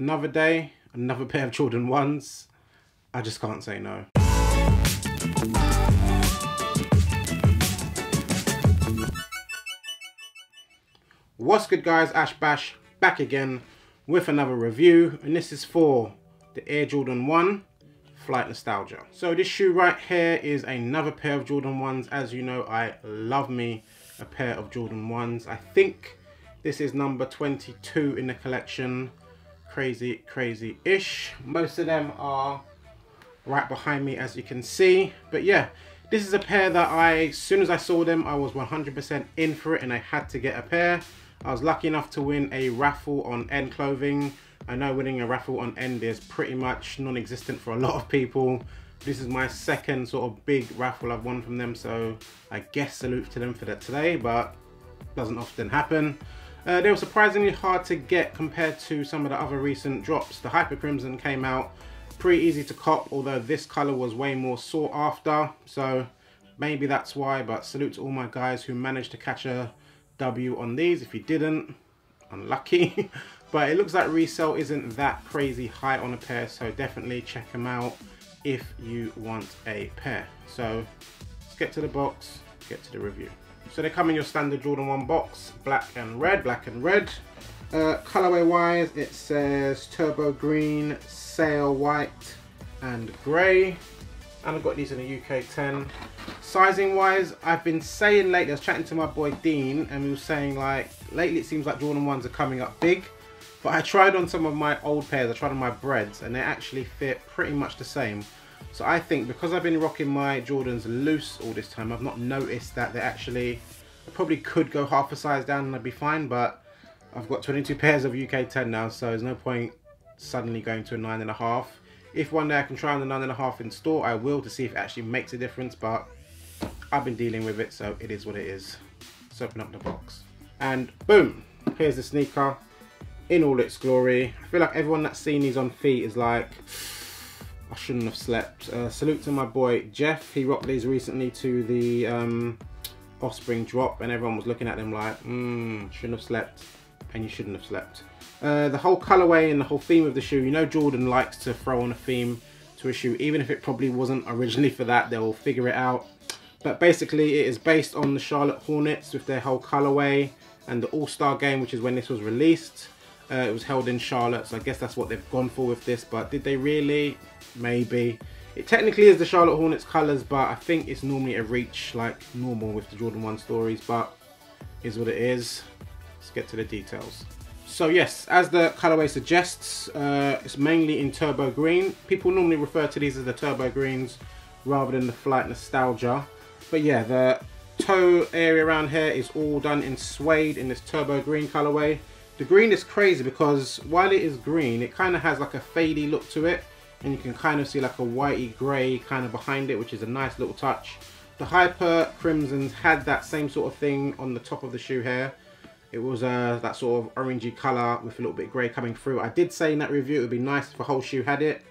Another day, another pair of Jordan 1s. I just can't say no. What's good guys, Ash Bash back again with another review, and this is for the Air Jordan 1 Flight Nostalgia. So this shoe right here is another pair of Jordan 1s. As you know, I love me a pair of Jordan 1s. I think this is number 22 in the collection. Crazy-ish. Most of them are right behind me, as you can see. But yeah, this is a pair that as soon as I saw them, I was 100% in for it and I had to get a pair. I was lucky enough to win a raffle on End Clothing. I know winning a raffle on End is pretty much non-existent for a lot of people. This is my second sort of big raffle I've won from them, so I guess salute to them for that today, but doesn't often happen. They were surprisingly hard to get compared to some of the other recent drops. The Hyper Crimson came out pretty easy to cop, although this color was way more sought after, so maybe that's why. But salute to all my guys who managed to catch a W on these. If you didn't, unlucky. But it looks like resale isn't that crazy high on a pair, so definitely check them out if you want a pair. So let's get to the box, get to the review. So they come in your standard Jordan 1 box, black and red. Colorway wise, it says turbo green, sail white and grey. And I've got these in a UK 10. Sizing wise, I've been saying lately, I was chatting to my boy Dean and we were saying like, lately it seems like Jordan 1s are coming up big. But I tried on some of my old pairs, I tried on my breads, and they actually fit pretty much the same. So I think because I've been rocking my Jordans loose all this time, I've not noticed that they actually, I probably could go half a size down and I'd be fine, but I've got 22 pairs of UK 10 now, so there's no point suddenly going to a 9.5. If one day I can try on the 9.5 in store, I will, to see if it actually makes a difference, but I've been dealing with it, so it is what it is. Let's open up the box. And boom, here's the sneaker in all its glory. I feel like everyone that's seen these on feet is like, I shouldn't have slept. Salute to my boy Jeff. He rocked these recently to the Offspring drop and everyone was looking at them like, shouldn't have slept, and you shouldn't have slept. The whole colorway and the whole theme of the shoe, you know Jordan likes to throw on a theme to a shoe, even if it probably wasn't originally for that, they'll figure it out. But basically it is based on the Charlotte Hornets with their whole colorway and the All-Star game, which is when this was released. It was held in Charlotte, so I guess that's what they've gone for with this, but did they really? Maybe. It technically is the Charlotte Hornets colours, but I think it's normally a reach like normal with the Jordan 1 stories, but is what it is. Let's get to the details. So yes, as the colourway suggests, it's mainly in turbo green. People normally refer to these as the turbo greens rather than the Flight Nostalgia. But yeah, the toe area around here is all done in suede in this turbo green colourway. The green is crazy because while it is green, it kind of has like a fadey look to it, and you can kind of see like a whitey grey kind of behind it, which is a nice little touch. The Hyper Crimsons had that same sort of thing on the top of the shoe here. It was that sort of orangey colour with a little bit grey coming through. I did say in that review it would be nice if a whole shoe had it,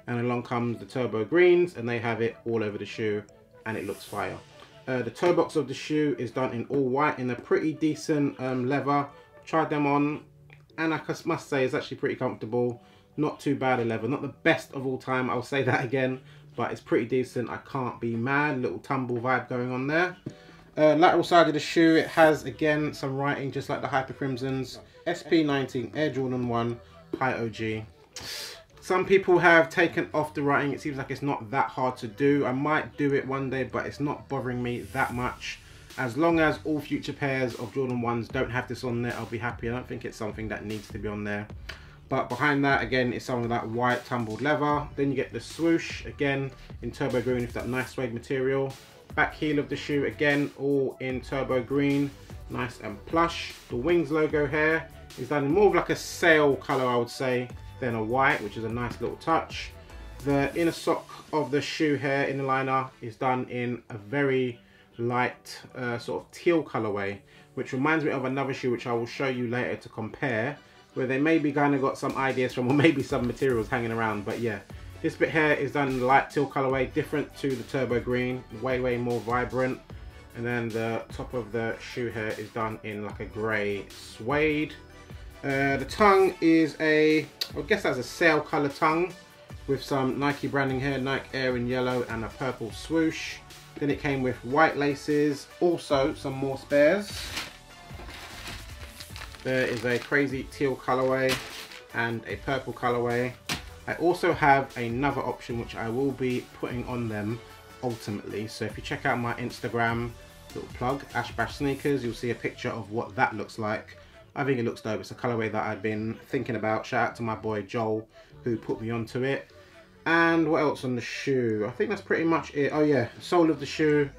and along comes the turbo greens and they have it all over the shoe and it looks fire. The toe box of the shoe is done in all white in a pretty decent leather. Tried them on and I must say it's actually pretty comfortable. Not too bad a leather, not the best of all time, I'll say that again, but it's pretty decent. I can't be mad. Little tumble vibe going on there. Lateral side of the shoe, it has again some writing just like the Hyper Crimsons. SP19 Air Jordan 1 High OG. Some people have taken off the writing. It seems like it's not that hard to do. I might do it one day, but it's not bothering me that much. As long as all future pairs of Jordan 1s don't have this on there, I'll be happy. I don't think it's something that needs to be on there. But behind that, again, it's some of that white tumbled leather. Then you get the swoosh, again, in turbo green with that nice suede material. Back heel of the shoe, again, all in turbo green, nice and plush. The wings logo here is done in more of like a sail color, I would say, than a white, which is a nice little touch. The inner sock of the shoe here, inner liner, is done in a very light sort of teal colorway, which reminds me of another shoe which I will show you later to compare, where they maybe kind of got some ideas from, or maybe some materials hanging around. But yeah, this bit here is done in the light teal colorway, different to the turbo green, way more vibrant. And then the top of the shoe here is done in like a grey suede. The tongue is I guess that's a sail color tongue with some Nike branding here, Nike Air in yellow and a purple swoosh. Then it came with white laces, also some more spares. There is a crazy teal colorway and a purple colorway. I also have another option which I will be putting on them ultimately. So if you check out my Instagram, little plug, Ash Bash Sneakers, you'll see a picture of what that looks like. I think it looks dope. It's a colorway that I've been thinking about. Shout out to my boy Joel who put me onto it. And what else on the shoe? I think that's pretty much it. Oh yeah, the sole of the shoe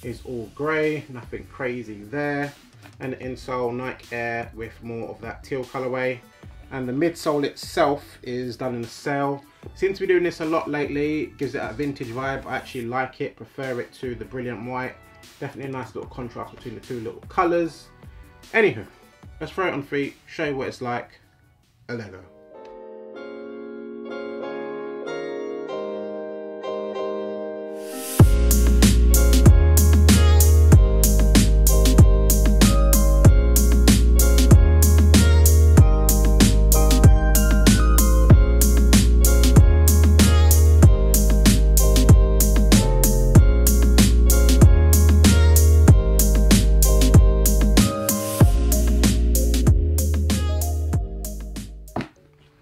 is all grey, nothing crazy there. And the insole Nike Air with more of that teal colorway. And the midsole itself is done in a sail. Seems to be doing this a lot lately. Gives it that vintage vibe. I actually like it, prefer it to the brilliant white. Definitely a nice little contrast between the two little colours. Anywho, let's throw it on feet, show you what it's like. A Lego.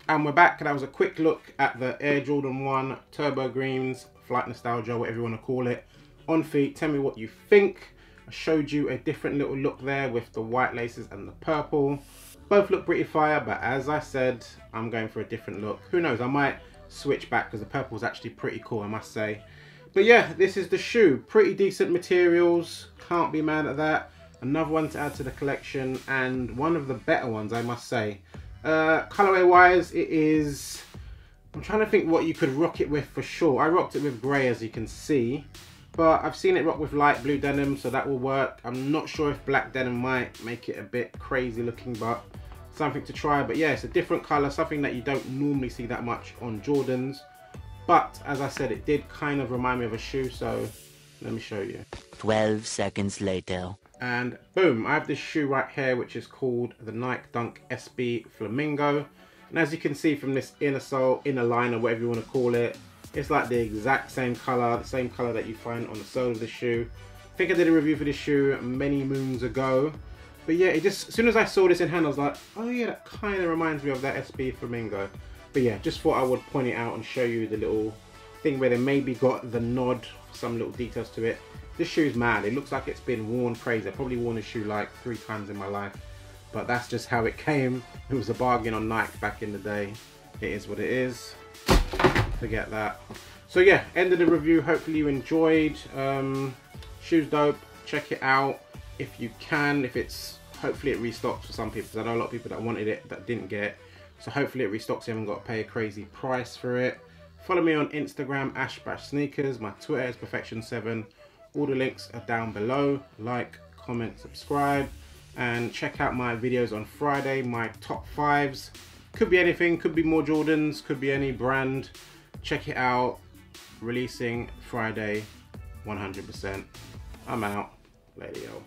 And we're back. That was a quick look at the Air Jordan 1 Turbo Greens, Flight Nostalgia, whatever you want to call it, on feet. Tell me what you think. I showed you a different little look there with the white laces and the purple. Both look pretty fire, but as I said, I'm going for a different look. Who knows, I might switch back because the purple is actually pretty cool, I must say. But yeah, this is the shoe. Pretty decent materials, can't be mad at that. Another one to add to the collection, and one of the better ones, I must say. Colorway wise, it is, I'm trying to think what you could rock it with for sure. I rocked it with grey, as you can see, but I've seen it rock with light blue denim, so that will work. I'm not sure if black denim might make it a bit crazy looking, but something to try. But yeah, it's a different color, something that you don't normally see that much on Jordans, but as I said, it did kind of remind me of a shoe, so let me show you. 12 seconds later. And boom, I have this shoe right here which is called the Nike Dunk SB Flamingo. And as you can see from this inner sole, inner liner, whatever you want to call it, it's like the exact same color, the same color that you find on the sole of the shoe. I think I did a review for this shoe many moons ago. But yeah, it just, as soon as I saw this in hand, I was like, oh yeah, that kind of reminds me of that SB Flamingo. But yeah, just thought I would point it out and show you the little thing where they maybe got the nod for some little details to it. This shoe's mad. It looks like it's been worn crazy. I've probably worn this shoe like 3 times in my life, but that's just how it came. It was a bargain on Nike back in the day. It is what it is. Forget that. So yeah, end of the review. Hopefully you enjoyed. Shoe's dope. Check it out if you can. If it's, hopefully it restocks for some people, because I know a lot of people that wanted it that didn't get it. So hopefully it restocks. You haven't got to pay a crazy price for it. Follow me on Instagram, Ash Bash Sneakers. My Twitter is Perfection7. All the links are down below. Like, comment, subscribe, and check out my videos on Friday, my top 5s. Could be anything, could be more Jordans, could be any brand. Check it out. Releasing Friday, 100%. I'm out. Later, yo.